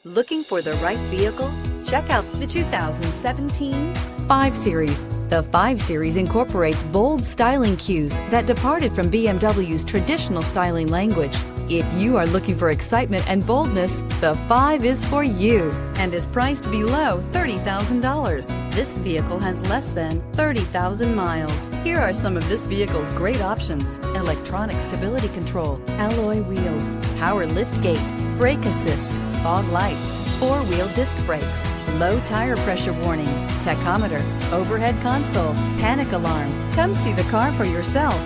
Looking for the right vehicle? Check out the 2017 5 Series. The 5 Series incorporates bold styling cues that departed from BMW's traditional styling language. If you are looking for excitement and boldness, the 5 is for you and is priced below $30,000. This vehicle has less than 30,000 miles. Here are some of this vehicle's great options: electronic stability control, alloy wheels, power liftgate, brake assist, fog lights, 4-wheel disc brakes, low tire pressure warning, tachometer, overhead console, panic alarm. Come see the car for yourself.